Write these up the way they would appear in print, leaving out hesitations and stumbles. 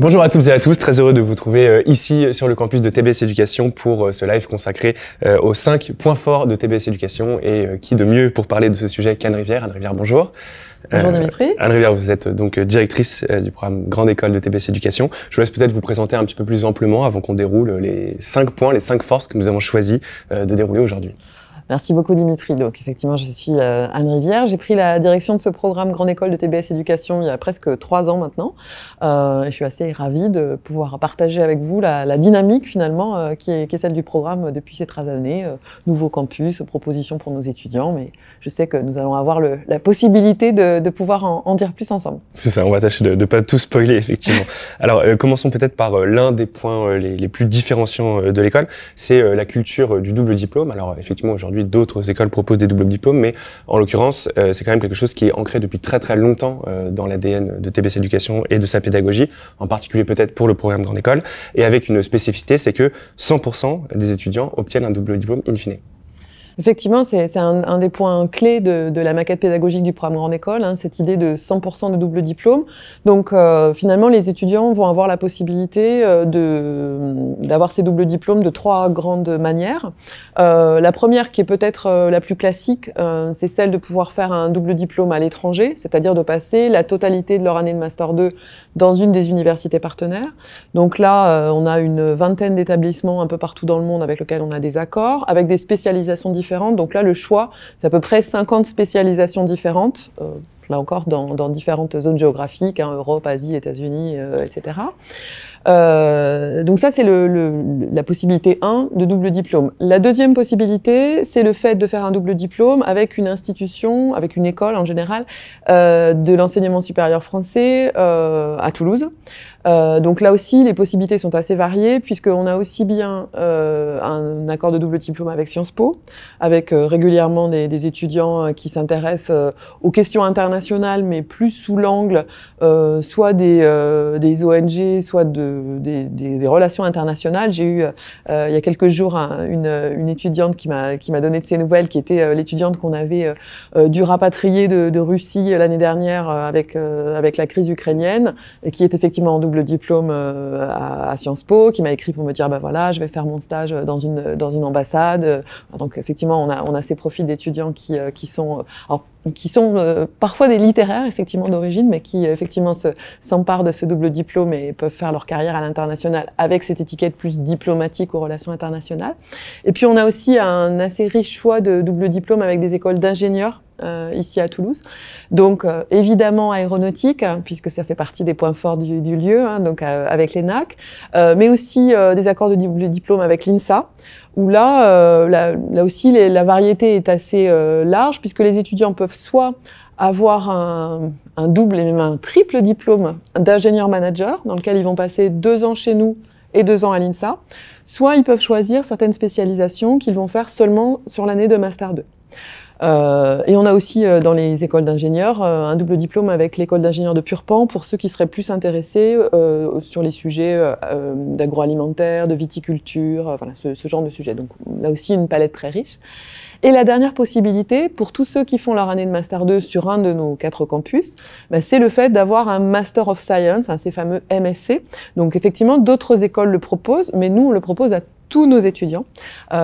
Bonjour à toutes et à tous, très heureux de vous trouver ici sur le campus de TBS Éducation pour ce live consacré aux 5 points forts de TBS Éducation et qui de mieux pour parler de ce sujet qu'Anne Rivière. Anne Rivière, bonjour. Bonjour Dimitri. Anne Rivière, vous êtes donc directrice du programme Grande École de TBS Éducation. Je vous laisse peut-être vous présenter un petit peu plus amplement avant qu'on déroule les 5 points, les 5 forces que nous avons choisi de dérouler aujourd'hui. Merci beaucoup Dimitri. Donc effectivement, je suis Anne Rivière. J'ai pris la direction de ce programme Grande École de TBS Éducation il y a presque 3 ans maintenant. Et je suis assez ravie de pouvoir partager avec vous la dynamique finalement qui est celle du programme depuis ces 3 années. Nouveau campus, propositions pour nos étudiants, mais je sais que nous allons avoir la possibilité de pouvoir en dire plus ensemble. C'est ça, on va tâcher de ne pas tout spoiler effectivement. Alors commençons peut-être par l'un des points les plus différenciants de l'école, c'est la culture du double diplôme. Alors effectivement aujourd'hui d'autres écoles proposent des doubles diplômes, mais en l'occurrence, c'est quand même quelque chose qui est ancré depuis très très longtemps dans l'ADN de TBS Éducation et de sa pédagogie, en particulier peut-être pour le programme Grande École, et avec une spécificité, c'est que 100% des étudiants obtiennent un double diplôme in fine. Effectivement, c'est un des points clés de la maquette pédagogique du programme Grande École, cette idée de 100% de double diplôme. Donc finalement, les étudiants vont avoir la possibilité d'avoir ces doubles diplômes de 3 grandes manières. La première, qui est peut-être la plus classique, c'est celle de pouvoir faire un double diplôme à l'étranger, c'est-à-dire de passer la totalité de leur année de Master 2 dans une des universités partenaires. Donc là, on a une vingtaine d'établissements un peu partout dans le monde avec lesquels on a des accords, avec des spécialisations différentes. Donc là, le choix, c'est à peu près 50 spécialisations différentes, là encore dans différentes zones géographiques, Europe, Asie, États-Unis, etc. Donc ça, c'est la possibilité 1 de double diplôme. La deuxième possibilité, c'est le fait de faire un double diplôme avec une institution, avec une école en général, de l'enseignement supérieur français à Toulouse. Donc là aussi, les possibilités sont assez variées puisqu'on a aussi bien un accord de double diplôme avec Sciences Po, avec régulièrement des étudiants qui s'intéressent aux questions internationales, mais plus sous l'angle soit des ONG, soit des relations internationales. J'ai eu il y a quelques jours une étudiante qui m'a donné de ses nouvelles, qui était l'étudiante qu'on avait dû rapatrier de Russie l'année dernière avec la crise ukrainienne, et qui est effectivement en double diplôme à Sciences Po, qui m'a écrit pour me dire bah voilà, je vais faire mon stage dans une ambassade. Donc effectivement, on a ces profils d'étudiants qui sont parfois des littéraires effectivement d'origine, mais qui effectivement s'emparent de ce double diplôme et peuvent faire leur carrière à l'international avec cette étiquette plus diplomatique aux relations internationales. Et puis on a aussi un assez riche choix de double diplôme avec des écoles d'ingénieurs ici à Toulouse. Donc évidemment aéronautique, puisque ça fait partie des points forts du lieu, donc avec l'ENAC, mais aussi des accords de double diplôme avec l'INSA, où là aussi la variété est assez large, puisque les étudiants peuvent soit avoir un double et même un triple diplôme d'ingénieur manager, dans lequel ils vont passer 2 ans chez nous et 2 ans à l'INSA, soit ils peuvent choisir certaines spécialisations qu'ils vont faire seulement sur l'année de Master 2. Et on a aussi dans les écoles d'ingénieurs un double diplôme avec l'école d'ingénieurs de Purpan pour ceux qui seraient plus intéressés sur les sujets d'agroalimentaire, de viticulture, voilà, ce genre de sujets. Donc là aussi une palette très riche. Et la dernière possibilité, pour tous ceux qui font leur année de Master 2 sur un de nos 4 campus, c'est le fait d'avoir un Master of Science, ces fameux MSc. Donc effectivement, d'autres écoles le proposent, mais nous, on le propose à tous nos étudiants.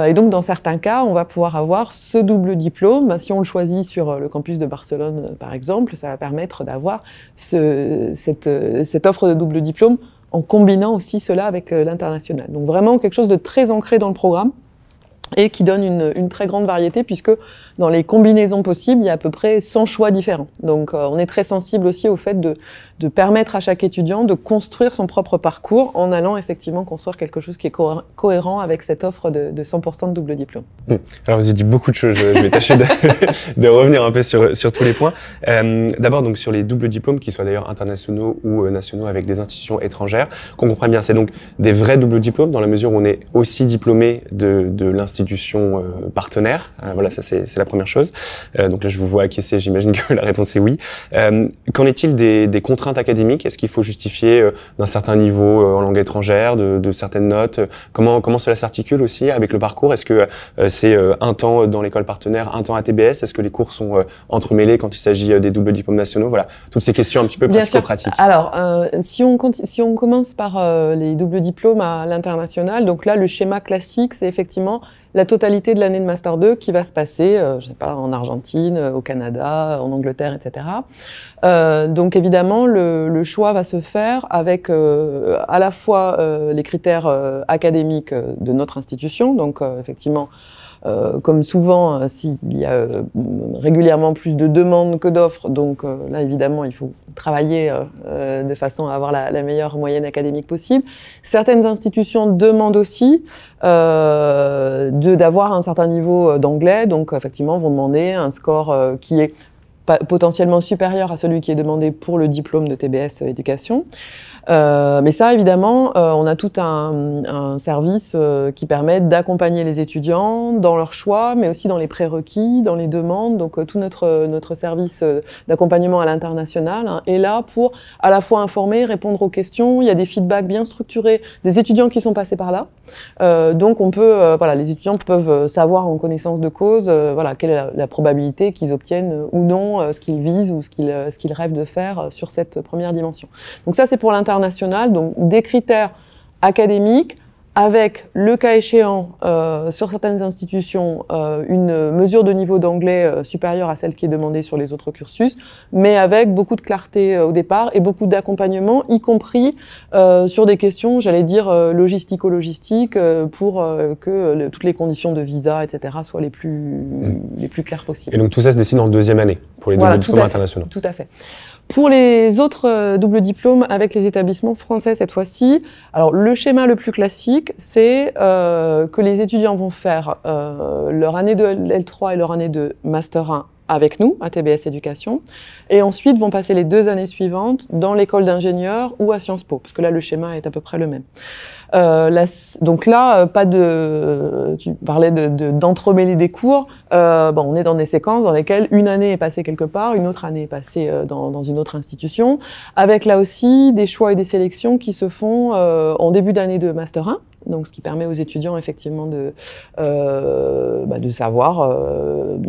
Et donc, dans certains cas, on va pouvoir avoir ce double diplôme. Si on le choisit sur le campus de Barcelone, par exemple, ça va permettre d'avoir cette offre de double diplôme en combinant aussi cela avec l'international. Donc, vraiment quelque chose de très ancré dans le programme et qui donne une très grande variété, puisque dans les combinaisons possibles, il y a à peu près 100 choix différents. Donc on est très sensible aussi au fait de permettre à chaque étudiant de construire son propre parcours en allant effectivement construire quelque chose qui est cohérent avec cette offre de 100% de double diplôme. Alors vous avez dit beaucoup de choses, je vais tâcher de revenir un peu sur tous les points. D'abord donc sur les doubles diplômes, qu'ils soient d'ailleurs internationaux ou nationaux avec des institutions étrangères, qu'on comprenne bien, c'est donc des vrais doubles diplômes dans la mesure où on est aussi diplômé de l'institution institutions partenaires. Voilà, ça c'est la première chose. Donc là, je vous vois acquiescer, j'imagine que la réponse est oui. Qu'en est-il des contraintes académiques? Est-ce qu'il faut justifier d'un certain niveau en langue étrangère, de certaines notes? Comment cela s'articule aussi avec le parcours? Est-ce que c'est un temps dans l'école partenaire, un temps à TBS? Est-ce que les cours sont entremêlés quand il s'agit des doubles diplômes nationaux? Voilà, toutes ces questions un petit peu pratico-pratiques. Alors, si on commence par les doubles diplômes à l'international, donc là, le schéma classique, c'est effectivement la totalité de l'année de Master 2 qui va se passer, je sais pas, en Argentine, au Canada, en Angleterre, etc. Donc évidemment, le choix va se faire avec à la fois les critères académiques de notre institution, donc effectivement, comme souvent, s'il y a régulièrement plus de demandes que d'offres, donc là évidemment il faut travailler de façon à avoir la meilleure moyenne académique possible. Certaines institutions demandent aussi d'avoir un certain niveau d'anglais, donc effectivement vont demander un score qui est potentiellement supérieur à celui qui est demandé pour le diplôme de TBS éducation. Mais ça, évidemment, on a tout un service qui permet d'accompagner les étudiants dans leur choix, mais aussi dans les prérequis, dans les demandes. Donc, tout notre service d'accompagnement à l'international est là pour à la fois informer, répondre aux questions. Il y a des feedbacks bien structurés des étudiants qui sont passés par là. Donc, on peut, voilà, les étudiants peuvent savoir en connaissance de cause, voilà, quelle est la probabilité qu'ils obtiennent ou non ce qu'ils visent ou ce qu'ils rêvent de faire sur cette première dimension. Donc ça, c'est pour l'international, donc des critères académiques avec, le cas échéant, sur certaines institutions, une mesure de niveau d'anglais supérieure à celle qui est demandée sur les autres cursus, mais avec beaucoup de clarté au départ et beaucoup d'accompagnement, y compris sur des questions, j'allais dire, logistico-logistiques, pour que toutes les conditions de visa, etc., soient les plus claires possibles. Et donc tout ça se décide en deuxième année, pour les doubles diplômes internationaux. Tout à fait. Pour les autres doubles diplômes avec les établissements français cette fois-ci, alors le schéma le plus classique, c'est que les étudiants vont faire leur année de L3 et leur année de Master 1 avec nous, à TBS Éducation, et ensuite vont passer les 2 années suivantes dans l'école d'ingénieur ou à Sciences Po, parce que là, le schéma est à peu près le même. Donc là, pas de... Tu parlais d'entremêler des cours. Bon, on est dans des séquences dans lesquelles une année est passée quelque part, une autre année est passée dans une autre institution, avec là aussi des choix et des sélections qui se font en début d'année de Master 1. Donc, ce qui permet aux étudiants effectivement de savoir.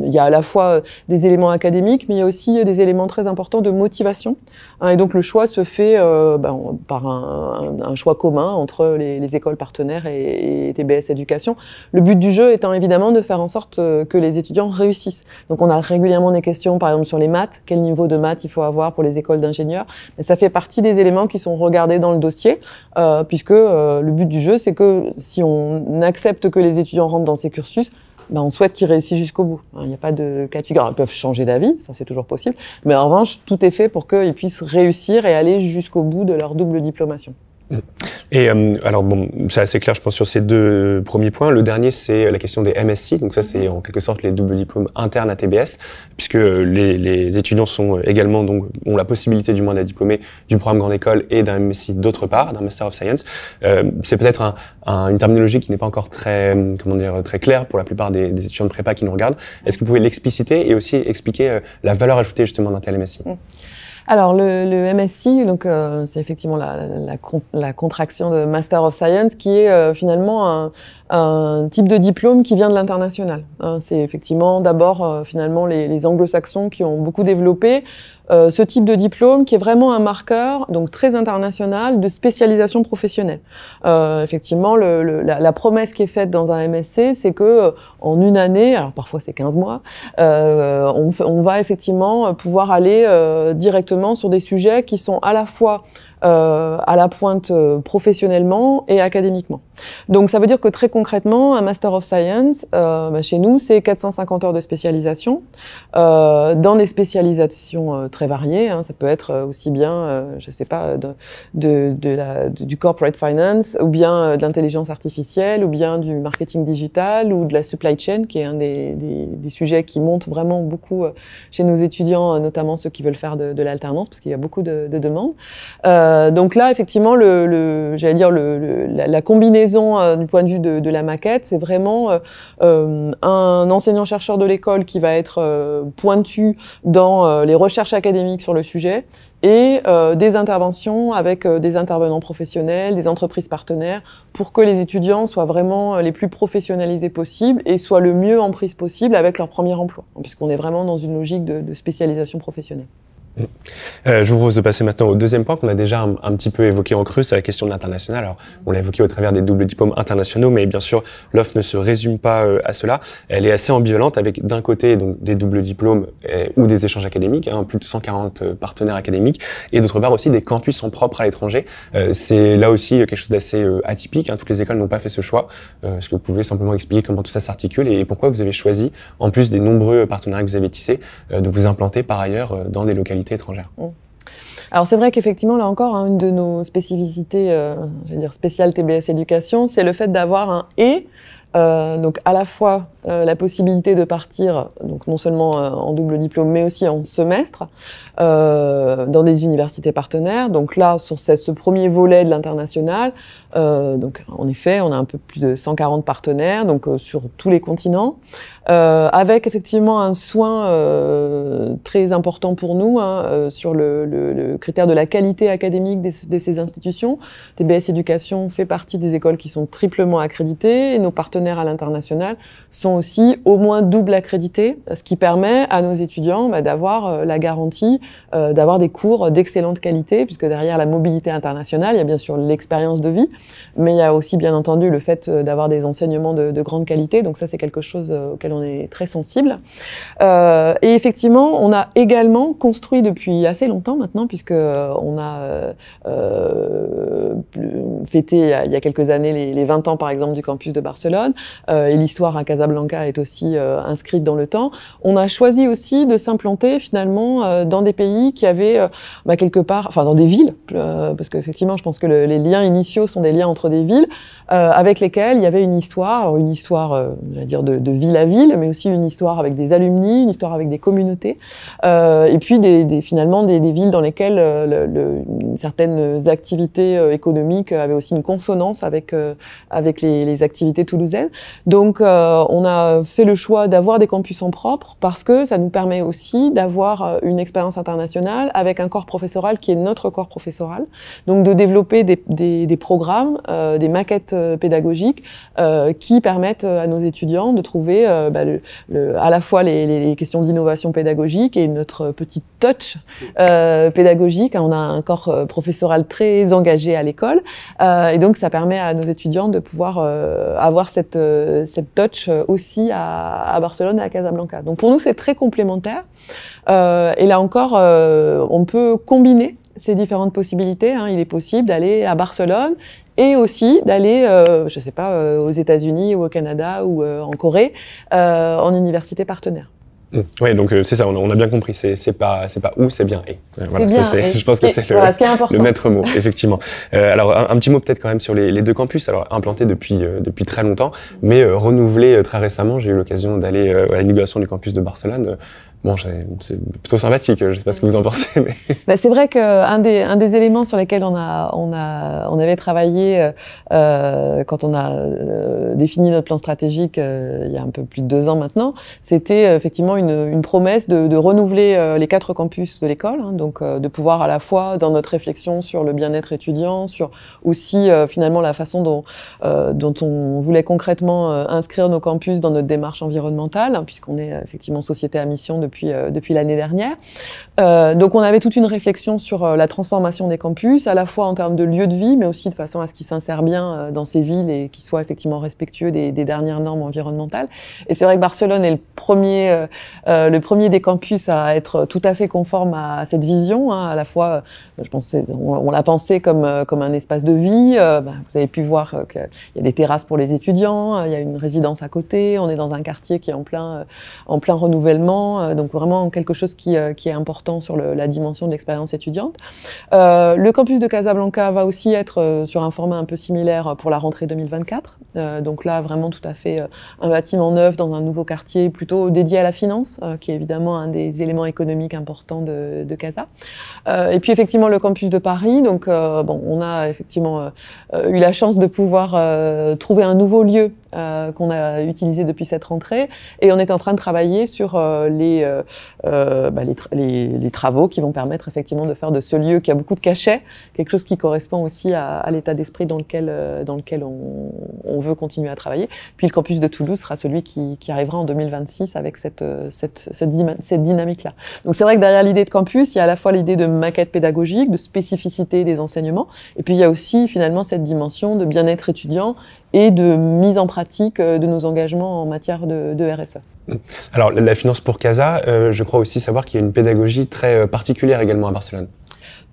Il y a à la fois des éléments académiques, mais il y a aussi des éléments très importants de motivation. Et donc, le choix se fait par un choix commun entre les écoles partenaires et TBS Éducation. Le but du jeu étant évidemment de faire en sorte que les étudiants réussissent. Donc, on a régulièrement des questions, par exemple sur les maths. Quel niveau de maths il faut avoir pour les écoles d'ingénieurs? Mais ça fait partie des éléments qui sont regardés dans le dossier, puisque le but du jeu, c'est que si on accepte que les étudiants rentrent dans ces cursus, on souhaite qu'ils réussissent jusqu'au bout. Il n'y a pas de cas de figure. Ils peuvent changer d'avis, ça c'est toujours possible, mais en revanche, tout est fait pour qu'ils puissent réussir et aller jusqu'au bout de leur double diplomation. Et alors bon, c'est assez clair, je pense, sur ces 2 premiers points. Le dernier, c'est la question des MSc. Donc ça, c'est en quelque sorte les doubles diplômes internes à TBS, puisque les étudiants sont également ont la possibilité du moins d'être diplômés du programme Grande École et d'un MSc d'autre part, d'un Master of Science. C'est peut-être une terminologie qui n'est pas encore très claire pour la plupart des étudiants de prépa qui nous regardent. Est-ce que vous pouvez l'expliciter et aussi expliquer la valeur ajoutée justement d'un tel MSc? Alors le MSc, donc c'est effectivement la contraction de Master of Science, qui est finalement un type de diplôme qui vient de l'international. C'est effectivement d'abord finalement les anglo-saxons qui ont beaucoup développé ce type de diplôme, qui est vraiment un marqueur, donc très international, de spécialisation professionnelle. Effectivement, la promesse qui est faite dans un MSc, c'est que en une année, alors parfois c'est 15 mois, on va effectivement pouvoir aller directement sur des sujets qui sont à la fois à la pointe professionnellement et académiquement. Donc ça veut dire que très concrètement, un Master of Science, chez nous, c'est 450 heures de spécialisation, dans des spécialisations très variés. Hein. Ça peut être aussi bien, je sais pas, du corporate finance, ou bien de l'intelligence artificielle, ou bien du marketing digital, ou de la supply chain, qui est un des sujets qui monte vraiment beaucoup chez nos étudiants, notamment ceux qui veulent faire de l'alternance, parce qu'il y a beaucoup de demandes. Donc là, effectivement, j'allais dire la combinaison du point de vue de la maquette, c'est vraiment un enseignant-chercheur de l'école qui va être pointu dans les recherches académiques sur le sujet, et des interventions avec des intervenants professionnels, des entreprises partenaires, pour que les étudiants soient vraiment les plus professionnalisés possibles et soient le mieux en prise possible avec leur premier emploi, puisqu'on est vraiment dans une logique de spécialisation professionnelle. Je vous propose de passer maintenant au deuxième point qu'on a déjà un petit peu évoqué en creux, c'est la question de l'international. Alors, on l'a évoqué au travers des doubles diplômes internationaux, mais bien sûr, l'offre ne se résume pas à cela. Elle est assez ambivalente avec, d'un côté, donc, des doubles diplômes ou des échanges académiques, hein, plus de 140 partenaires académiques, et d'autre part aussi des campus en propre à l'étranger. C'est là aussi quelque chose d'assez atypique, hein. Toutes les écoles n'ont pas fait ce choix. Est-ce que vous pouvez simplement expliquer comment tout ça s'articule et pourquoi vous avez choisi, en plus des nombreux partenariats que vous avez tissés, de vous implanter par ailleurs dans des localités étrangères? Alors c'est vrai qu'effectivement, là encore, hein, une de nos spécificités, j'allais dire spéciale TBS Éducation, c'est le fait d'avoir un « et ». Donc à la fois la possibilité de partir, donc non seulement en double diplôme, mais aussi en semestre, dans des universités partenaires. Donc là, sur ce premier volet de l'international, donc en effet, on a un peu plus de 140 partenaires, donc sur tous les continents, avec effectivement un soin très important pour nous sur le critère de la qualité académique de ces institutions. TBS Éducation fait partie des écoles qui sont triplement accréditées, et nos partenaires à l'international sont aussi au moins double accrédités, ce qui permet à nos étudiants d'avoir la garantie d'avoir des cours d'excellente qualité, puisque derrière la mobilité internationale, il y a bien sûr l'expérience de vie, mais il y a aussi bien entendu le fait d'avoir des enseignements de grande qualité, donc ça c'est quelque chose auquel on est très sensible. Et effectivement, on a également construit depuis assez longtemps maintenant, puisque on a fêté il y a quelques années les 20 ans par exemple du campus de Barcelone, et l'histoire à Casablanca est aussi inscrite dans le temps. On a choisi aussi de s'implanter finalement dans des pays qui avaient quelque part, enfin dans des villes, parce qu'effectivement je pense que les liens initiaux sont des liens entre des villes avec lesquelles il y avait une histoire, alors une histoire j'allais dire de ville à ville, mais aussi une histoire avec des alumni, une histoire avec des communautés, et puis finalement des villes dans lesquelles certaines activités économiques avaient aussi une consonance avec les activités toulousaines. Donc on a fait le choix d'avoir des campus en propre parce que ça nous permet aussi d'avoir une expérience internationale avec un corps professoral qui est notre corps professoral, donc de développer des programmes, des maquettes pédagogiques qui permettent à nos étudiants de trouver à la fois les questions d'innovation pédagogique et notre petit touch pédagogique. On a un corps professoral très engagé à l'école, et donc ça permet à nos étudiants de pouvoir avoir cette touch aussi à Barcelone et à Casablanca. Donc pour nous c'est très complémentaire, et là encore on peut combiner ces différentes possibilités. Il est possible d'aller à Barcelone et aussi d'aller, je sais pas, aux États-Unis ou au Canada ou en Corée, en université partenaire. Oui, donc c'est ça, on a bien compris, c'est pas où, c'est bien et. Voilà, bien, je pense que c'est le maître mot, effectivement. Alors un petit mot peut-être quand même sur les deux campus, alors implantés depuis très longtemps, mais renouvelés très récemment. J'ai eu l'occasion d'aller à l'inauguration du campus de Barcelone. Bon, c'est plutôt sympathique. Je sais pas ce que vous en pensez, mais. C'est vrai qu'un des éléments sur lesquels on avait travaillé quand on a défini notre plan stratégique il y a un peu plus de 2 ans maintenant, c'était effectivement une promesse de renouveler les 4 campus de l'école, donc de pouvoir à la fois dans notre réflexion sur le bien-être étudiant, sur aussi finalement la façon dont on voulait concrètement inscrire nos campus dans notre démarche environnementale, puisqu'on est effectivement société à mission depuis l'année dernière. Donc on avait toute une réflexion sur la transformation des campus, à la fois en termes de lieu de vie, mais aussi de façon à ce qu'ils s'insèrent bien dans ces villes et qu'ils soient effectivement respectueux des dernières normes environnementales. Et c'est vrai que Barcelone est le premier des campus à être tout à fait conforme à cette vision. À la fois, je pense, on l'a pensé comme un espace de vie. Vous avez pu voir qu'il y a des terrasses pour les étudiants, il y a une résidence à côté, on est dans un quartier qui est en plein renouvellement. donc vraiment quelque chose qui est important sur la dimension de l'expérience étudiante. Le campus de Casablanca va aussi être sur un format un peu similaire pour la rentrée 2024. Donc là, vraiment tout à fait un bâtiment neuf dans un nouveau quartier plutôt dédié à la finance, qui est évidemment un des éléments économiques importants de Casa. Et puis effectivement le campus de Paris. Donc on a effectivement eu la chance de pouvoir trouver un nouveau lieu qu'on a utilisé depuis cette rentrée, et on est en train de travailler sur les travaux qui vont permettre effectivement de faire de ce lieu qui a beaucoup de cachets quelque chose qui correspond aussi à l'état d'esprit dans lequel on veut continuer à travailler. Puis le campus de Toulouse sera celui qui arrivera en 2026 avec cette dynamique-là. Donc c'est vrai que derrière l'idée de campus, il y a à la fois l'idée de maquette pédagogique, de spécificité des enseignements, et puis il y a aussi finalement cette dimension de bien-être étudiant et de mise en pratique de nos engagements en matière de RSE. Alors la finance pour Casa, je crois aussi savoir qu'il y a une pédagogie très particulière également à Barcelone.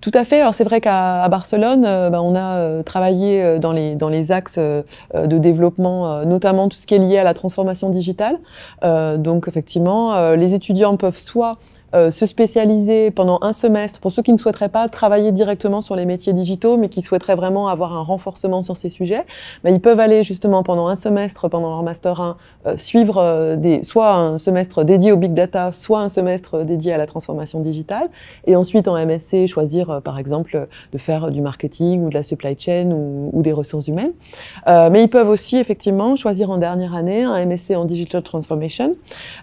Tout à fait. Alors c'est vrai qu'à Barcelone, on a travaillé dans les axes de développement, notamment tout ce qui est lié à la transformation digitale. Donc effectivement, les étudiants peuvent soit se spécialiser pendant un semestre, pour ceux qui ne souhaiteraient pas travailler directement sur les métiers digitaux, mais qui souhaiteraient vraiment avoir un renforcement sur ces sujets, ils peuvent aller justement pendant un semestre, pendant leur Master 1, suivre soit un semestre dédié au Big Data, soit un semestre dédié à la transformation digitale, et ensuite en MSc choisir par exemple de faire du marketing ou de la supply chain ou des ressources humaines. Mais ils peuvent aussi effectivement choisir en dernière année un MSc en Digital Transformation.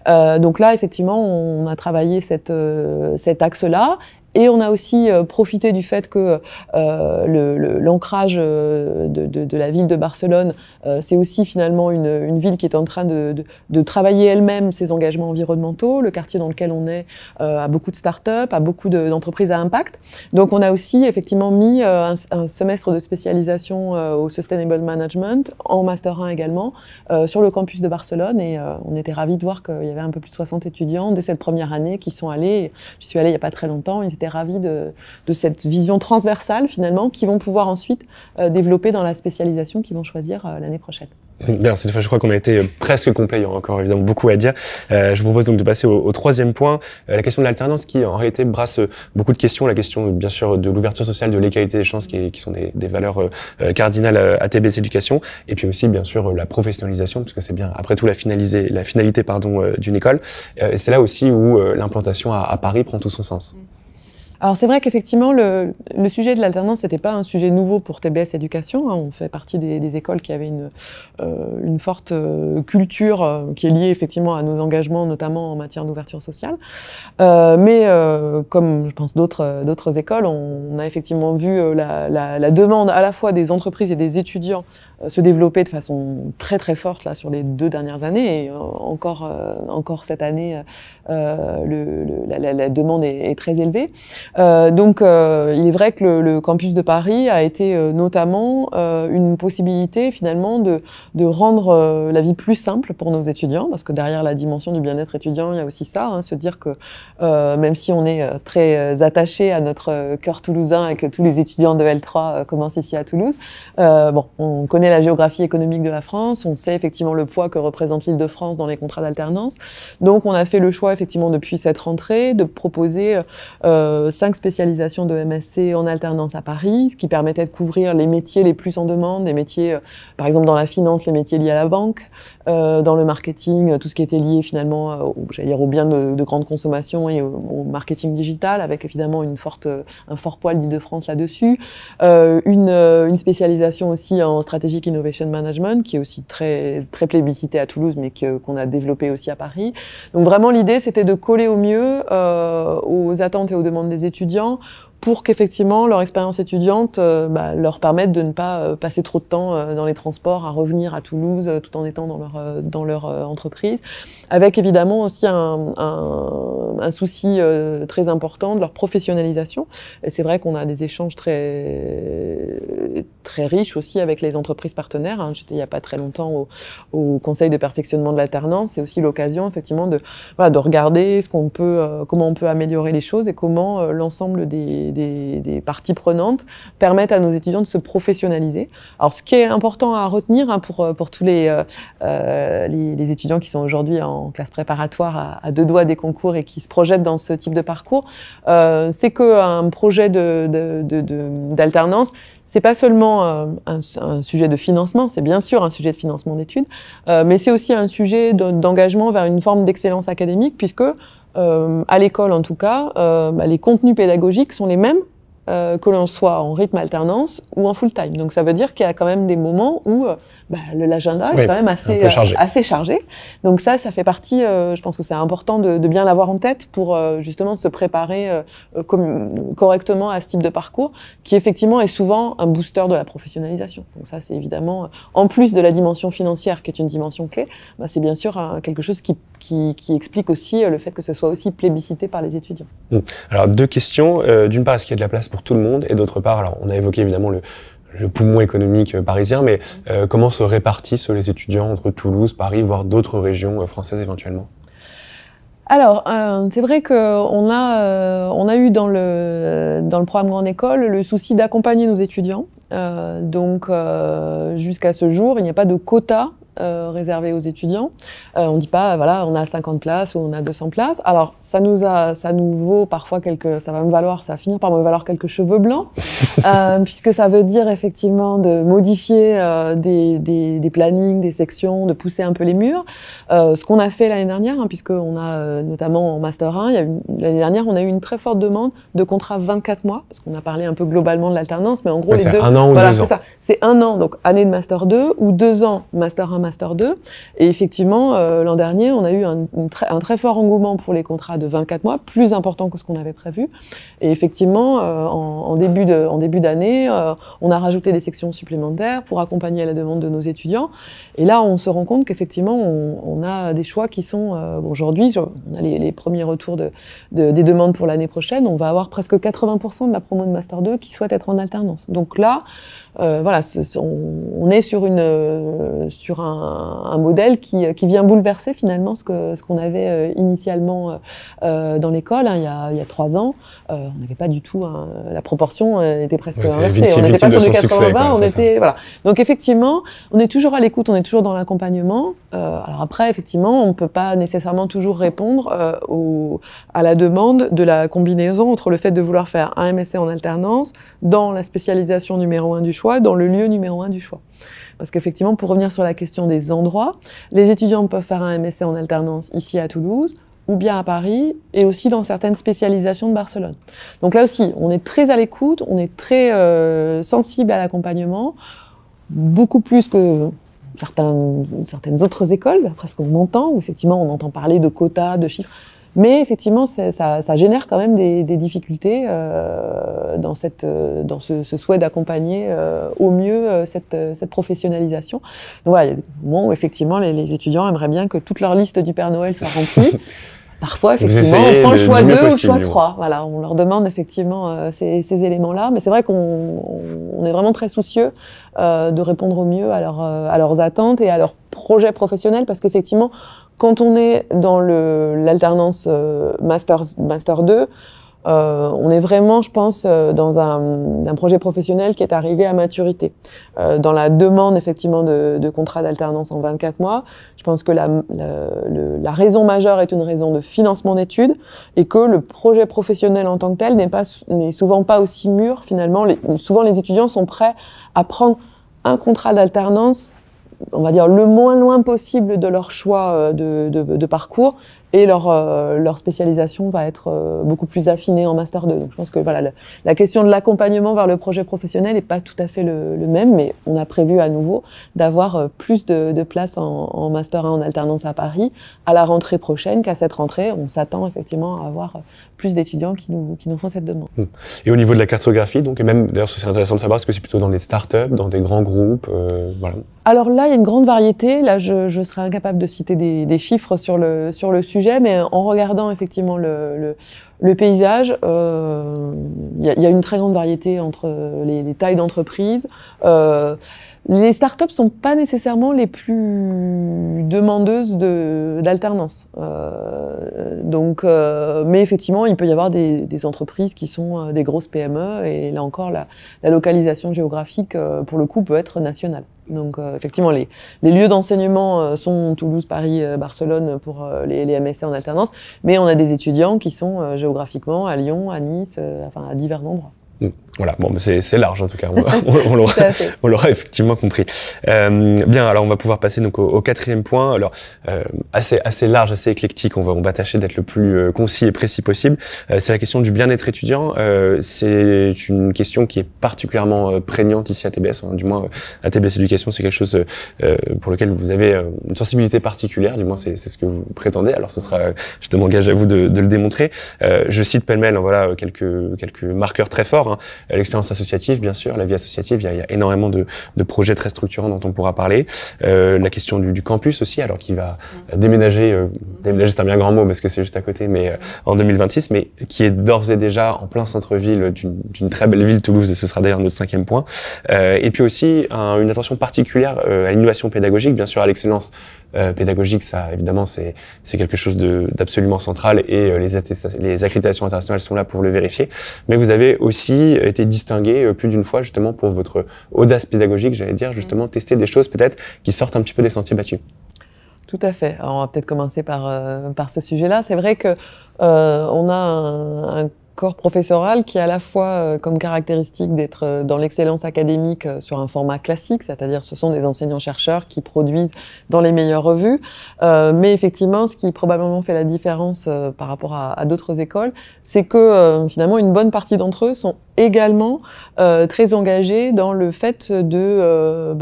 Donc là effectivement on a travaillé cet axe-là. Et on a aussi profité du fait que l'ancrage de la ville de Barcelone, c'est aussi finalement une ville qui est en train de travailler elle-même ses engagements environnementaux. Le quartier dans lequel on est a beaucoup de start-up, a beaucoup d'entreprises à impact. Donc on a aussi effectivement mis un semestre de spécialisation au Sustainable Management, en Master 1 également, sur le campus de Barcelone. Et on était ravis de voir qu'il y avait un peu plus de 60 étudiants dès cette première année qui sont allés. Je suis allée il n'y a pas très longtemps, ils étaient ravis de cette vision transversale finalement qu'ils vont pouvoir ensuite développer dans la spécialisation qu'ils vont choisir l'année prochaine. Bien, cette fois je crois qu'on a été presque complet, il y a encore évidemment beaucoup à dire. Je vous propose donc de passer au troisième point, la question de l'alternance qui en réalité brasse beaucoup de questions, la question bien sûr de l'ouverture sociale, de l'égalité des chances qui sont des valeurs cardinales à TBS Éducation, et puis aussi bien sûr la professionnalisation, parce que c'est bien après tout la finalité d'une école, et c'est là aussi où l'implantation à Paris prend tout son sens. Alors c'est vrai qu'effectivement le sujet de l'alternance c'était pas un sujet nouveau pour TBS Éducation. On fait partie des écoles qui avaient une forte culture qui est liée effectivement à nos engagements, notamment en matière d'ouverture sociale. Mais comme je pense d'autres écoles, on a effectivement vu la demande à la fois des entreprises et des étudiants se développer de façon très très forte là sur les 2 dernières années, et encore cette année la demande est très élevée. Donc il est vrai que le campus de Paris a été notamment une possibilité finalement de rendre la vie plus simple pour nos étudiants, parce que derrière la dimension du bien-être étudiant, il y a aussi ça, se dire que même si on est très attaché à notre cœur toulousain et que tous les étudiants de L3 commencent ici à Toulouse, on connaît la géographie économique de la France, on sait effectivement le poids que représente l'Île-de-France dans les contrats d'alternance. Donc on a fait le choix effectivement depuis cette rentrée de proposer 5 spécialisations de MSc en alternance à Paris, ce qui permettait de couvrir les métiers les plus en demande, les métiers par exemple dans la finance, les métiers liés à la banque, dans le marketing, tout ce qui était lié finalement aux biens de grande consommation et au marketing digital, avec évidemment un fort poids d'Île-de-France là-dessus. Une spécialisation aussi en strategic innovation management, qui est aussi très, très plébiscitée à Toulouse, mais qu'on a développée aussi à Paris. Donc vraiment l'idée, c'était de coller au mieux aux attentes et aux demandes des étudiants, pour qu'effectivement leur expérience étudiante leur permette de ne pas passer trop de temps dans les transports, à revenir à Toulouse tout en étant dans leur entreprise, avec évidemment aussi un un souci très important de leur professionnalisation. Et c'est vrai qu'on a des échanges très riches aussi avec les entreprises partenaires. Hein. J'étais il n'y a pas très longtemps au Conseil de perfectionnement de l'alternance. C'est aussi l'occasion effectivement de regarder comment on peut améliorer les choses et comment l'ensemble des parties prenantes permettent à nos étudiants de se professionnaliser. Alors, ce qui est important à retenir hein, pour tous les étudiants qui sont aujourd'hui en classe préparatoire à deux doigts des concours et qui se projettent dans ce type de parcours, c'est qu'un projet d'alternance, c'est pas seulement un sujet de financement, c'est bien sûr un sujet de financement d'études, mais c'est aussi un sujet d'engagement vers une forme d'excellence académique, puisque à l'école en tout cas, les contenus pédagogiques sont les mêmes que l'on soit en rythme alternance ou en full-time. Donc ça veut dire qu'il y a quand même des moments où l'agenda est quand même assez chargé. Donc ça fait partie, je pense que c'est important de bien l'avoir en tête pour justement se préparer correctement à ce type de parcours, qui effectivement est souvent un booster de la professionnalisation. Donc ça c'est évidemment, en plus de la dimension financière qui est une dimension clé, c'est bien sûr quelque chose qui explique aussi le fait que ce soit aussi plébiscité par les étudiants. Alors deux questions. D'une part, est-ce qu'il y a de la place pour tout le monde, et d'autre part, alors on a évoqué évidemment le poumon économique parisien, mais comment se répartissent les étudiants entre Toulouse, Paris, voire d'autres régions françaises éventuellement? Alors, c'est vrai qu'on a eu dans le programme Grande École le souci d'accompagner nos étudiants. Donc, jusqu'à ce jour, il n'y a pas de quota réservé aux étudiants. On dit pas, voilà, on a 50 places ou on a 200 places. Alors, ça nous vaut parfois ça va finir par me valoir quelques cheveux blancs, puisque ça veut dire effectivement de modifier des plannings, des sections, de pousser un peu les murs. Ce qu'on a fait l'année dernière, hein, puisqu'on a notamment en Master 1, l'année dernière, on a eu une très forte demande de contrats 24 mois, parce qu'on a parlé un peu globalement de l'alternance, mais en gros, les deux... C'est 1 an ou 2 ans. C'est ça. C'est 1 an, donc année de Master 2, ou 2 ans, Master 1, Master 2. Et effectivement, l'an dernier, on a eu un très fort engouement pour les contrats de 24 mois, plus important que ce qu'on avait prévu. Et effectivement, en début d'année, on a rajouté des sections supplémentaires pour accompagner à la demande de nos étudiants. Et là, on se rend compte qu'effectivement, on a des choix qui sont... aujourd'hui, on a les premiers retours des demandes pour l'année prochaine. On va avoir presque 80% de la promo de Master 2 qui souhaitent être en alternance. Donc là, voilà, on est sur un modèle qui vient bouleverser finalement ce qu'on avait initialement dans l'école, hein, il y a 3 ans. On n'avait pas du tout la proportion était presque inversée. On n'était pas sur du 80-20, on était voilà. Donc effectivement, on est toujours à l'écoute, on est toujours dans l'accompagnement. Alors après, effectivement, on peut pas nécessairement toujours répondre à la demande de la combinaison entre le fait de vouloir faire un MSc en alternance dans la spécialisation numéro 1 du choix, dans le lieu numéro 1 du choix. Parce qu'effectivement, pour revenir sur la question des endroits, les étudiants peuvent faire un MSc en alternance ici à Toulouse, ou bien à Paris, et aussi dans certaines spécialisations de Barcelone. Donc là aussi, on est très à l'écoute, on est très sensible à l'accompagnement, beaucoup plus que certaines autres écoles, après ce qu'on entend, où effectivement on entend parler de quotas, de chiffres. Mais effectivement, ça génère quand même des difficultés dans ce souhait d'accompagner au mieux cette professionnalisation. Donc voilà, il y a des moments où effectivement les étudiants aimeraient bien que toute leur liste du Père Noël soit remplie. Parfois, effectivement, on prend le choix 2 ou le choix 3. Voilà, on leur demande effectivement ces éléments-là. Mais c'est vrai qu'on est vraiment très soucieux de répondre au mieux à leurs attentes et à leurs projets professionnels, parce qu'effectivement, quand on est dans l'alternance Master 2, on est vraiment, je pense, dans un projet professionnel qui est arrivé à maturité. Dans la demande, effectivement, de contrat d'alternance en 24 mois, je pense que la raison majeure est une raison de financement d'études, et que le projet professionnel en tant que tel n'est souvent pas aussi mûr, finalement. Souvent, les étudiants sont prêts à prendre un contrat d'alternance, on va dire, le moins loin possible de leur choix de parcours, et leur spécialisation va être beaucoup plus affinée en Master 2. Donc je pense que voilà, la question de l'accompagnement vers le projet professionnel n'est pas tout à fait le même, mais on a prévu à nouveau d'avoir plus de places en Master 1 en alternance à Paris à la rentrée prochaine, qu'à cette rentrée, on s'attend effectivement à avoir plus d'étudiants qui nous font cette demande. Et au niveau de la cartographie, donc, et même d'ailleurs c'est intéressant de savoir, est-ce que c'est plutôt dans les startups, dans des grands groupes, voilà. Alors là, il y a une grande variété. Là, je serais incapable de citer des chiffres sur le sujet. sujet, mais en regardant effectivement le paysage, il y a une très grande variété entre les tailles d'entreprise. Les startups sont pas nécessairement les plus demandeuses d'alternance. Mais effectivement, il peut y avoir des entreprises qui sont des grosses PME, et là encore, la localisation géographique, pour le coup, peut être nationale. Donc, effectivement, les lieux d'enseignement sont Toulouse, Paris, Barcelone pour les MSc en alternance, mais on a des étudiants qui sont géographiquement à Lyon, à Nice, enfin à divers endroits. Voilà, bon, c'est large en tout cas, on l'aura effectivement compris. Bien, alors on va pouvoir passer donc au quatrième point. Alors assez large, assez éclectique. On va tâcher d'être le plus concis et précis possible. C'est la question du bien-être étudiant. C'est une question qui est particulièrement prégnante ici à TBS. Du moins à TBS Éducation, c'est quelque chose pour lequel vous avez une sensibilité particulière. Du moins c'est ce que vous prétendez. Alors ce sera, je te m'engage à vous de le démontrer. Je cite pêle-mêle, voilà, quelques marqueurs très forts. Hein. L'expérience associative, bien sûr, la vie associative, il y a énormément de projets très structurants dont on pourra parler. La question du campus aussi, alors qui va déménager c'est un bien grand mot parce que c'est juste à côté, mais en 2026, mais qui est d'ores et déjà en plein centre-ville d'une très belle ville, Toulouse, et ce sera d'ailleurs notre 5e point. Et puis aussi une attention particulière à l'innovation pédagogique, bien sûr à l'excellence pédagogique, ça évidemment c'est quelque chose d'absolument central, et les accréditations internationales sont là pour le vérifier. Mais vous avez aussi été distingué plus d'une fois justement pour votre audace pédagogique, j'allais dire, justement tester des choses peut-être qui sortent un petit peu des sentiers battus. Tout à fait. Alors on va peut-être commencer par ce sujet-là. C'est vrai que on a un corps professoral qui a à la fois comme caractéristique d'être dans l'excellence académique sur un format classique, c'est-à-dire ce sont des enseignants-chercheurs qui produisent dans les meilleures revues, mais effectivement ce qui probablement fait la différence par rapport à d'autres écoles, c'est que finalement une bonne partie d'entre eux sont également très engagés dans le fait de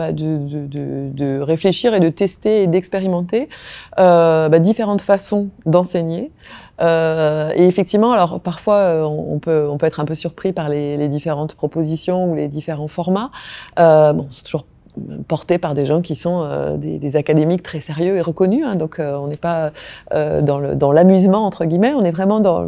réfléchir et de tester et d'expérimenter différentes façons d'enseigner. Et effectivement, alors parfois on peut être un peu surpris par les différentes propositions ou les différents formats. C'est toujours porté par des gens qui sont des académiques très sérieux et reconnus, hein, donc on n'est pas dans l'amusement entre guillemets, on est vraiment dans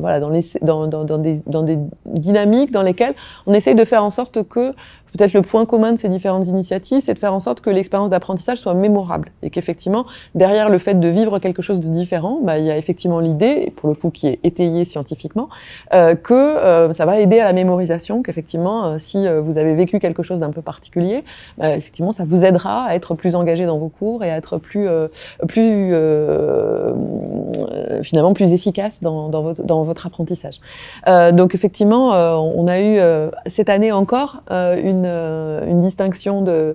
des dynamiques dans lesquelles on essaye de faire en sorte que peut-être le point commun de ces différentes initiatives, c'est de faire en sorte que l'expérience d'apprentissage soit mémorable, et qu'effectivement, derrière le fait de vivre quelque chose de différent, il y a effectivement l'idée, pour le coup qui est étayée scientifiquement, que ça va aider à la mémorisation, qu'effectivement, si vous avez vécu quelque chose d'un peu particulier, effectivement, ça vous aidera à être plus engagé dans vos cours et à être finalement plus efficace dans votre apprentissage. Donc effectivement, on a eu cette année encore une distinction de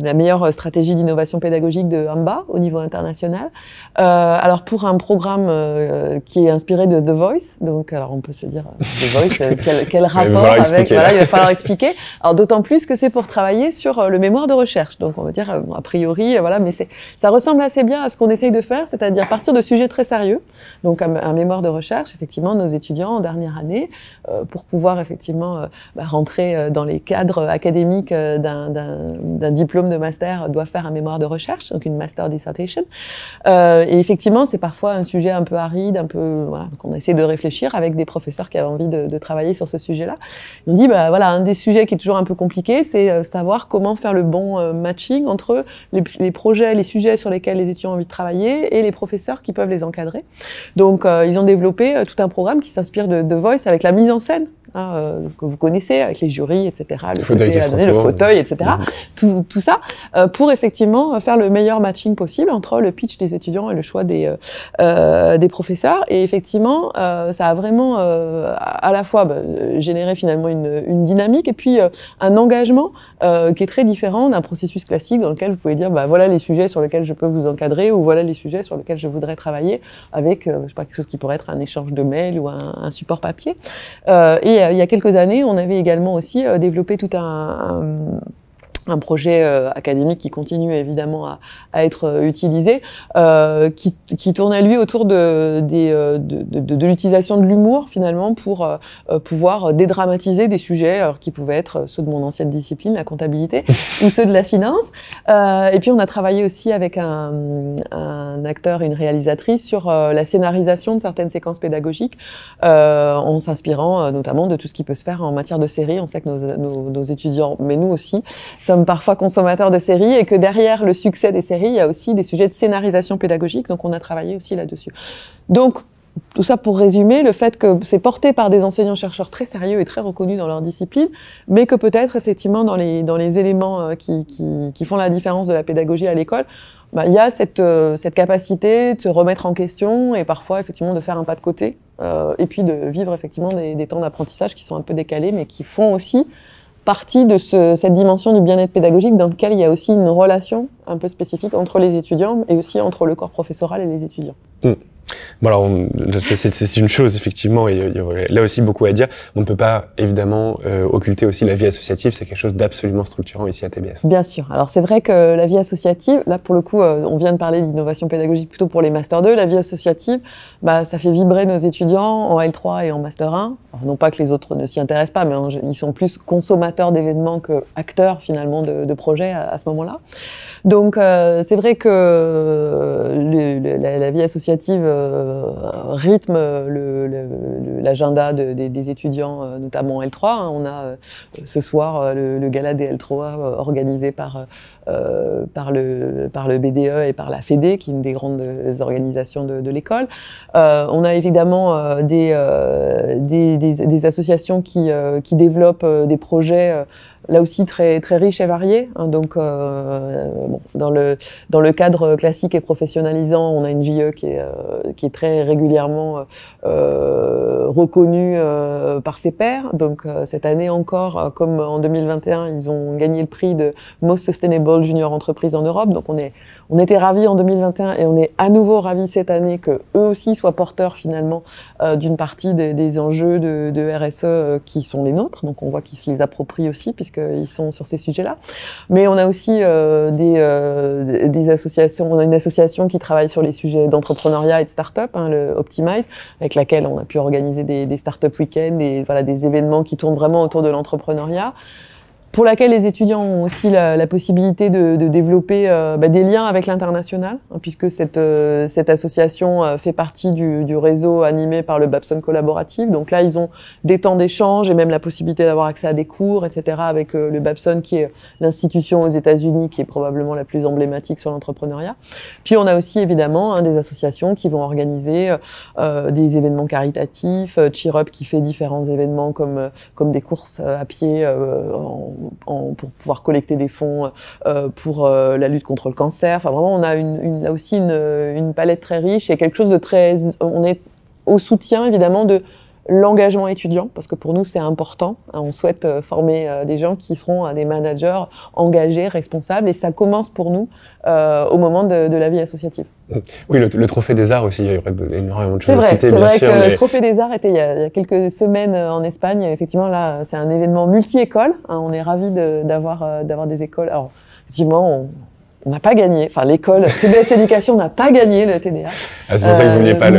la meilleure stratégie d'innovation pédagogique de AMBA au niveau international. Alors pour un programme qui est inspiré de The Voice, donc alors on peut se dire The Voice, quel rapport avec, voilà, il va falloir expliquer. Alors d'autant plus que c'est pour travailler sur le mémoire de recherche. Donc on va dire a priori, voilà, mais ça ressemble assez bien à ce qu'on essaye de faire, c'est-à-dire partir de sujets très sérieux. Donc un mémoire de recherche, effectivement, nos étudiants en dernière année, pour pouvoir effectivement rentrer dans les cadres académiques d'un diplôme de master, doivent faire un mémoire de recherche, donc une master dissertation. Et effectivement, c'est parfois un sujet un peu aride, un peu, voilà, qu'on essaie de réfléchir avec des professeurs qui avaient envie de travailler sur ce sujet-là. Ils ont dit, voilà, un des sujets qui est toujours un peu compliqué, c'est savoir comment faire le bon matching entre les projets, les sujets sur lesquels les étudiants ont envie de travailler et les professeurs qui peuvent les encadrer. Donc, ils ont développé tout un programme qui s'inspire de The Voice avec la mise en scène, que vous connaissez, avec les jurys, etc., le fauteuil, etc., tout ça, pour effectivement faire le meilleur matching possible entre le pitch des étudiants et le choix des professeurs. Et effectivement, ça a vraiment à la fois généré finalement une dynamique et puis un engagement qui est très différent d'un processus classique dans lequel vous pouvez dire voilà les sujets sur lesquels je peux vous encadrer, ou voilà les sujets sur lesquels je voudrais travailler avec je sais pas, quelque chose qui pourrait être un échange de mails ou un support papier. Et il y a quelques années, on avait également aussi développé tout un un projet académique qui continue évidemment à être utilisé, qui tournait lui autour de l'utilisation de l'humour finalement pour pouvoir dédramatiser des sujets qui pouvaient être ceux de mon ancienne discipline, la comptabilité, ou ceux de la finance. Et puis on a travaillé aussi avec un acteur et une réalisatrice sur la scénarisation de certaines séquences pédagogiques, en s'inspirant notamment de tout ce qui peut se faire en matière de séries. On sait que nos étudiants, mais nous aussi, sommes parfois consommateurs de séries et que derrière le succès des séries, il y a aussi des sujets de scénarisation pédagogique, donc on a travaillé aussi là-dessus. Donc, tout ça pour résumer, le fait que c'est porté par des enseignants-chercheurs très sérieux et très reconnus dans leur discipline, mais que peut-être effectivement dans les éléments qui font la différence de la pédagogie à l'école, il y a cette capacité de se remettre en question et parfois effectivement de faire un pas de côté et puis de vivre effectivement des temps d'apprentissage qui sont un peu décalés, mais qui font aussi partie de cette dimension du bien-être pédagogique dans lequel il y a aussi une relation un peu spécifique entre les étudiants et aussi entre le corps professoral et les étudiants. Bon alors, c'est une chose effectivement, et il y a là aussi beaucoup à dire. On ne peut pas évidemment occulter aussi la vie associative, c'est quelque chose d'absolument structurant ici à TBS. Bien sûr. Alors c'est vrai que la vie associative, là pour le coup, on vient de parler d'innovation pédagogique plutôt pour les Master 2. La vie associative, ça fait vibrer nos étudiants en L3 et en Master 1. Alors, non pas que les autres ne s'y intéressent pas, mais ils sont plus consommateurs d'événements que acteurs finalement de projets à ce moment-là. Donc c'est vrai que la vie associative rythme l'agenda des étudiants, notamment en L3. On a ce soir le gala des L3 organisé par le BDE et par la FEDE, qui est une des grandes organisations de l'école. On a évidemment des associations qui développent des projets là aussi très riches et variés. Donc, dans le cadre classique et professionnalisant, on a une JE qui est très régulièrement reconnue par ses pairs. Donc, cette année encore, comme en 2021, ils ont gagné le prix de Most Sustainable Junior Entreprise en Europe. Donc, on était ravis en 2021 et on est à nouveau ravis cette année que eux aussi soient porteurs finalement d'une partie des enjeux de RSE qui sont les nôtres. Donc, on voit qu'ils se les approprient aussi puisqu'ils sont sur ces sujets-là. Mais on a aussi des associations. On a une association qui travaille sur les sujets d'entrepreneuriat et de start-up, le Optimize, avec laquelle on a pu organiser des start-up week-ends et des événements qui tournent vraiment autour de l'entrepreneuriat, pour laquelle les étudiants ont aussi la possibilité de développer des liens avec l'international, puisque cette association fait partie du réseau animé par le Babson Collaborative. Donc là, ils ont des temps d'échange et même la possibilité d'avoir accès à des cours, etc., avec le Babson, qui est l'institution aux États-Unis qui est probablement la plus emblématique sur l'entrepreneuriat. Puis on a aussi évidemment des associations qui vont organiser des événements caritatifs, Cheer Up qui fait différents événements comme des courses à pied pour pouvoir collecter des fonds pour la lutte contre le cancer. Enfin, vraiment, on a là aussi une palette très riche et quelque chose de très... On est au soutien, évidemment, de l'engagement étudiant, parce que pour nous, c'est important. On souhaite former des gens qui seront des managers engagés, responsables, et ça commence pour nous au moment de la vie associative. Oui, le Trophée des Arts aussi, il y aurait énormément de choses à citer, bien sûr. C'est vrai que mais... le Trophée des Arts était il y a quelques semaines en Espagne. Effectivement, là, c'est un événement multi-école. On est ravis d'avoir des écoles. Alors, effectivement, on n'a pas gagné. Enfin, l'école TBS Éducation n'a pas gagné le TDA. Ah, c'est pour ça que vous vouliez pas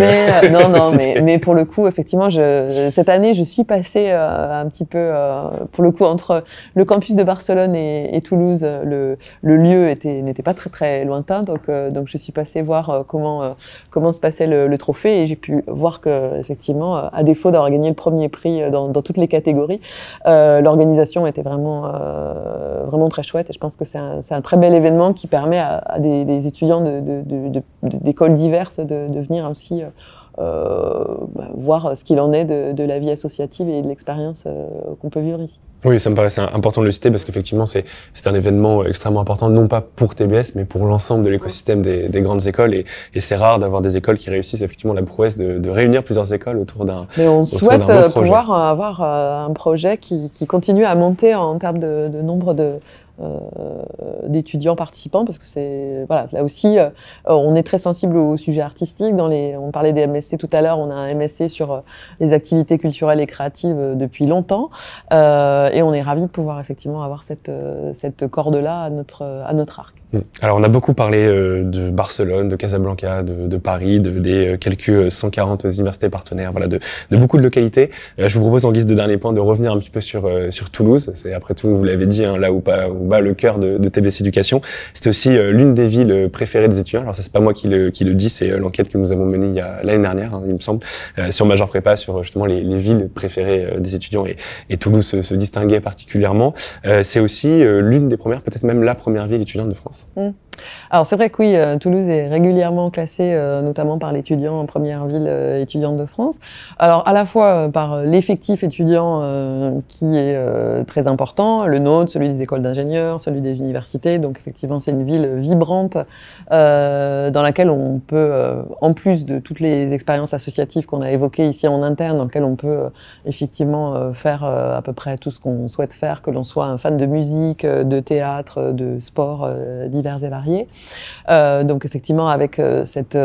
mais pour le coup, effectivement, cette année, je suis passée un petit peu, pour le coup, entre le campus de Barcelone et Toulouse, le lieu n'était pas très très lointain, donc je suis passée voir comment se passait le trophée et j'ai pu voir que effectivement, à défaut d'avoir gagné le premier prix dans toutes les catégories, l'organisation était vraiment très chouette et je pense que c'est un très bel événement qui permet à des étudiants d'écoles diverses de venir aussi voir ce qu'il en est de la vie associative et de l'expérience qu'on peut vivre ici. Oui, ça me paraissait important de le citer parce qu'effectivement, c'est un événement extrêmement important, non pas pour TBS, mais pour l'ensemble de l'écosystème des grandes écoles. Et c'est rare d'avoir des écoles qui réussissent effectivement la prouesse de réunir plusieurs écoles autour d'un projet. Mais on souhaite pouvoir avoir un projet qui continue à monter en termes de nombre d'étudiants participants, parce que c'est voilà, là aussi, on est très sensible aux sujets artistiques. On parlait des MSC tout à l'heure, on a un MSC sur les activités culturelles et créatives depuis longtemps, et on est ravis de pouvoir effectivement avoir cette corde-là à notre arc. Alors on a beaucoup parlé de Barcelone, de Casablanca, de Paris, des quelques 140 universités partenaires, voilà, de beaucoup de localités. Je vous propose en guise de dernier point de revenir un petit peu sur Toulouse. C'est après tout, vous l'avez dit, hein, là où bat le cœur de TBS Éducation. C'était aussi l'une des villes préférées des étudiants. Alors ça, c'est pas moi qui le dis, c'est l'enquête que nous avons menée l'année dernière, hein, il me semble, sur Major Prépa, sur justement les villes préférées des étudiants, et Toulouse se distinguait particulièrement. C'est aussi l'une des premières, peut-être même la première ville étudiante de France. Alors c'est vrai que oui, Toulouse est régulièrement classée, notamment par l'étudiant en première ville étudiante de France. Alors à la fois par l'effectif étudiant qui est très important, le nôtre, celui des écoles d'ingénieurs, celui des universités. Donc effectivement c'est une ville vibrante dans laquelle on peut, en plus de toutes les expériences associatives qu'on a évoquées ici en interne, dans lesquelles on peut effectivement faire à peu près tout ce qu'on souhaite faire, que l'on soit un fan de musique, de théâtre, de sport divers et variés. Donc effectivement avec cette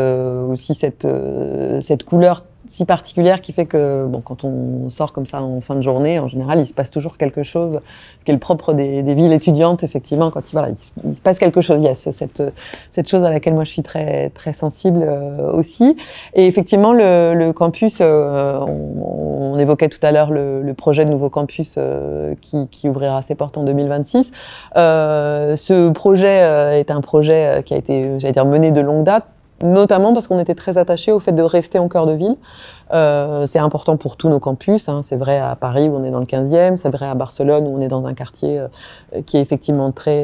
couleur si particulière qui fait que bon, quand on sort comme ça en fin de journée, en général, il se passe toujours quelque chose, ce qui est le propre des villes étudiantes, effectivement, quand il se passe quelque chose. Il y a cette chose à laquelle moi je suis très, très sensible aussi. Et effectivement, le campus, on évoquait tout à l'heure le projet de nouveau campus qui ouvrira ses portes en 2026. Ce projet est un projet qui a été, j'allais dire, mené de longue date, notamment parce qu'on était très attachés au fait de rester en cœur de ville. C'est important pour tous nos campus, hein. C'est vrai à Paris où on est dans le 15e, c'est vrai à Barcelone où on est dans un quartier qui est effectivement très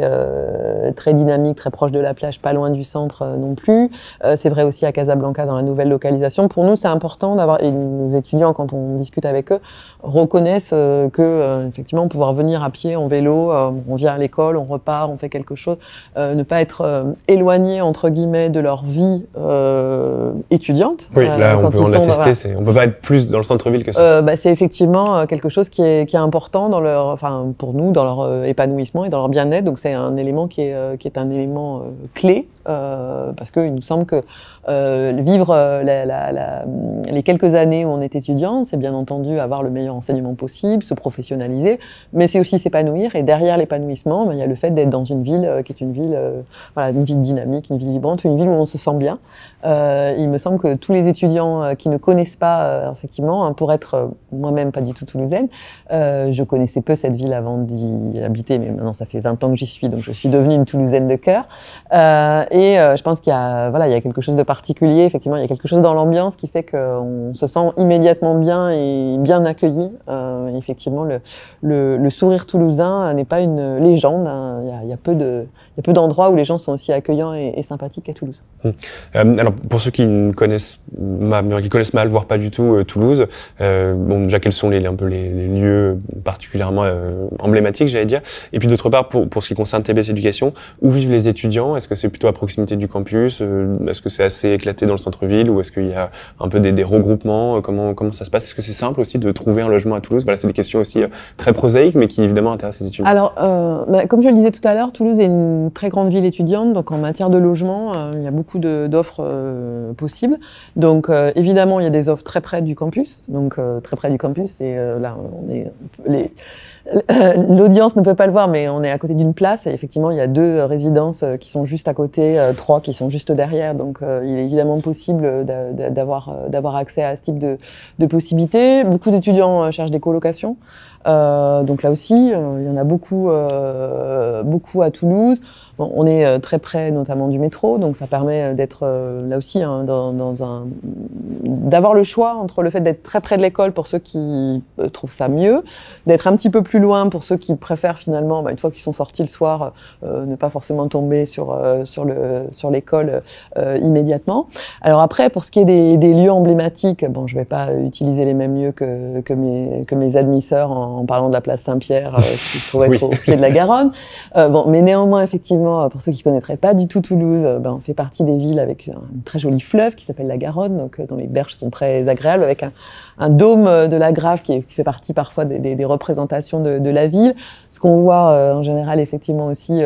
dynamique, très proche de la plage, pas loin du centre non plus. C'est vrai aussi à Casablanca dans la nouvelle localisation. Pour nous, c'est important d'avoir, et nos étudiants, quand on discute avec eux, reconnaissent que effectivement pouvoir venir à pied, en vélo, on vient à l'école, on repart, on fait quelque chose, ne pas être éloigné entre guillemets de leur vie étudiante. Oui, là on peut l'attester. On peut pas être plus dans le centre-ville que ça. C'est effectivement quelque chose qui est important dans pour nous, dans leur épanouissement et dans leur bien-être. Donc c'est un élément qui est un élément clé. Parce qu'il nous semble que vivre les quelques années où on est étudiant, c'est bien entendu avoir le meilleur enseignement possible, se professionnaliser, mais c'est aussi s'épanouir. Et derrière l'épanouissement, il y a le fait d'être dans une ville qui est une ville dynamique, une ville vibrante, une ville où on se sent bien. Il me semble que tous les étudiants qui ne connaissent pas, effectivement, pour être moi-même pas du tout toulousaine, je connaissais peu cette ville avant d'y habiter, mais maintenant ça fait 20 ans que j'y suis, donc je suis devenue une Toulousaine de cœur. Et je pense qu'il y a quelque chose de particulier, effectivement, il y a quelque chose dans l'ambiance qui fait qu'on se sent immédiatement bien et bien accueilli. Effectivement, le sourire toulousain n'est pas une légende, hein. Il y a peu d'endroits où les gens sont aussi accueillants et sympathiques qu'à Toulouse. Alors, pour ceux qui connaissent mal, voire pas du tout Toulouse, déjà quels sont les lieux particulièrement emblématiques, j'allais dire. Et puis d'autre part, pour ce qui concerne TBS Éducation, où vivent les étudiants? Est-ce que c'est plutôt à proximité du campus? Est-ce que c'est assez éclaté dans le centre-ville? Ou est-ce qu'il y a un peu des regroupements? Comment ça se passe? Est-ce que c'est simple aussi de trouver un logement à Toulouse? Voilà, c'est des questions aussi très prosaïques, mais qui évidemment intéressent les étudiants. Alors, comme je le disais tout à l'heure, Toulouse est une très grande ville étudiante, donc en matière de logement, il y a beaucoup d'offres possibles. Donc évidemment, il y a des offres très près du campus. Donc très près du campus, et là, l'audience ne peut pas le voir, mais on est à côté d'une place. Et effectivement, il y a 2 résidences qui sont juste à côté, 3 qui sont juste derrière. Donc il est évidemment possible d'avoir accès à ce type de possibilités. Beaucoup d'étudiants cherchent des colocations. Donc là aussi, il y en a beaucoup à Toulouse. Bon, on est très près notamment du métro, donc ça permet d'être là aussi d'avoir le choix entre le fait d'être très près de l'école pour ceux qui trouvent ça mieux, d'être un petit peu plus loin pour ceux qui préfèrent finalement, une fois qu'ils sont sortis le soir, ne pas forcément tomber sur l'école immédiatement. Alors après, pour ce qui est des lieux emblématiques, je vais pas utiliser les mêmes lieux que mes admisseurs en parlant de la place Saint-Pierre qui se trouve être au pied de la Garonne. Mais néanmoins, effectivement, effectivement, pour ceux qui connaîtraient pas du tout Toulouse, on fait partie des villes avec un très joli fleuve qui s'appelle la Garonne, donc dont les berges sont très agréables, avec un dôme de la Grave qui fait partie parfois des représentations de la ville. Ce qu'on voit en général effectivement aussi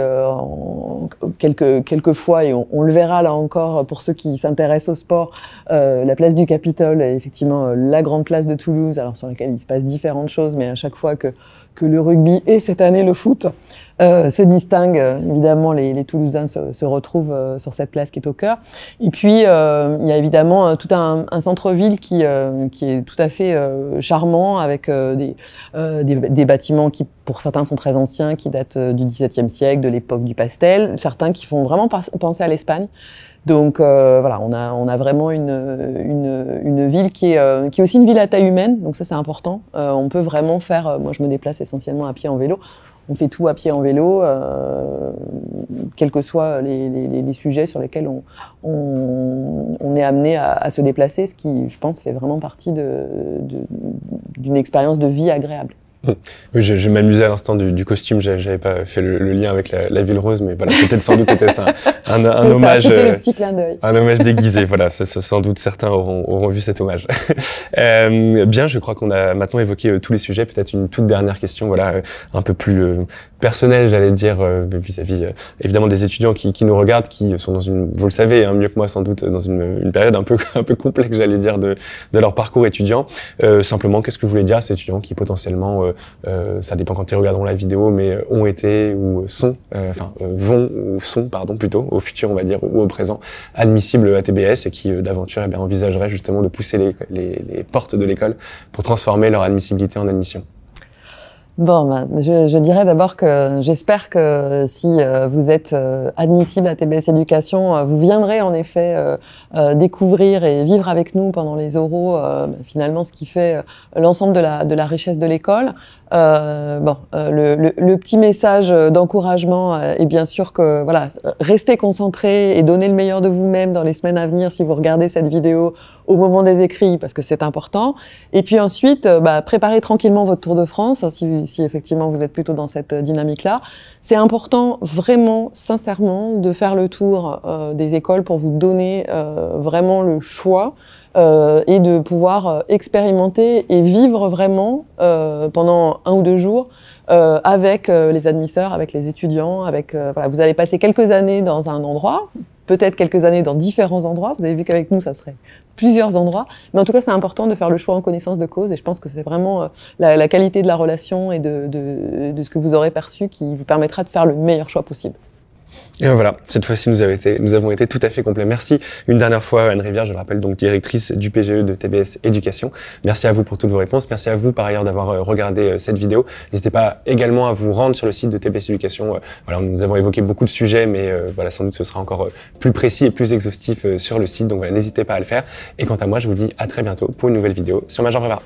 quelques fois, et on le verra là encore pour ceux qui s'intéressent au sport, la place du Capitole est effectivement la grande place de Toulouse, alors sur laquelle il se passe différentes choses, mais à chaque fois que le rugby et cette année le foot se distinguent, évidemment les Toulousains se retrouvent sur cette place qui est au cœur. Et puis il y a évidemment tout un centre-ville qui est tout à fait charmant, avec des bâtiments qui pour certains sont très anciens, qui datent du XVIIe siècle, de l'époque du pastel, certains qui font vraiment penser à l'Espagne. Donc voilà, on a vraiment une ville qui est aussi une ville à taille humaine, donc ça c'est important. On peut vraiment faire, moi je me déplace essentiellement à pied en vélo, on fait tout à pied en vélo, quels que soient les sujets sur lesquels on est amené à se déplacer, ce qui, je pense, fait vraiment partie d'une expérience de vie agréable. Oui, je m'amusais à l'instant du costume, j'avais pas fait le lien avec la ville rose, mais voilà, peut-être sans doute était ça un hommage. C'était le petit clin d'œil. Un hommage déguisé, voilà, sans doute certains auront vu cet hommage. Bien, je crois qu'on a maintenant évoqué tous les sujets, peut-être une toute dernière question, voilà, un peu plus personnelle, j'allais dire, vis-à-vis évidemment des étudiants qui nous regardent, qui sont dans vous le savez, hein, mieux que moi sans doute, dans une période un peu complexe, j'allais dire, de leur parcours étudiant. Simplement, qu'est-ce que vous voulez dire à ces étudiants qui potentiellement ça dépend quand ils regarderont la vidéo, mais ont été ou vont ou sont, plutôt, au futur, on va dire, ou au présent, admissibles à TBS et qui, d'aventure, envisageraient justement de pousser les portes de l'école pour transformer leur admissibilité en admission. Bon, je dirais d'abord que j'espère que si vous êtes admissible à TBS Éducation, vous viendrez en effet découvrir et vivre avec nous pendant les oraux finalement ce qui fait l'ensemble de la richesse de l'école. Le petit message d'encouragement est bien sûr que voilà, restez concentrés et donnez le meilleur de vous-même dans les semaines à venir si vous regardez cette vidéo au moment des écrits, parce que c'est important. Et puis ensuite, préparez tranquillement votre Tour de France, si effectivement vous êtes plutôt dans cette dynamique-là. C'est important, vraiment, sincèrement, de faire le tour des écoles pour vous donner vraiment le choix et de pouvoir expérimenter et vivre vraiment pendant 1 ou 2 jours avec les admisseurs, avec les étudiants, voilà, vous allez passer quelques années dans un endroit, peut-être quelques années dans différents endroits. Vous avez vu qu'avec nous, ça serait plusieurs endroits. Mais en tout cas, c'est important de faire le choix en connaissance de cause. Et je pense que c'est vraiment la qualité de la relation et de ce que vous aurez perçu qui vous permettra de faire le meilleur choix possible. Et voilà, cette fois-ci, nous avons été tout à fait complets. Merci une dernière fois, Anne Rivière, je le rappelle, donc directrice du PGE de TBS Éducation. Merci à vous pour toutes vos réponses. Merci à vous, par ailleurs, d'avoir regardé cette vidéo. N'hésitez pas également à vous rendre sur le site de TBS Éducation. Voilà, nous avons évoqué beaucoup de sujets, mais voilà, sans doute ce sera encore plus précis et plus exhaustif sur le site. Donc voilà, n'hésitez pas à le faire. Et quant à moi, je vous dis à très bientôt pour une nouvelle vidéo sur Major Prépa.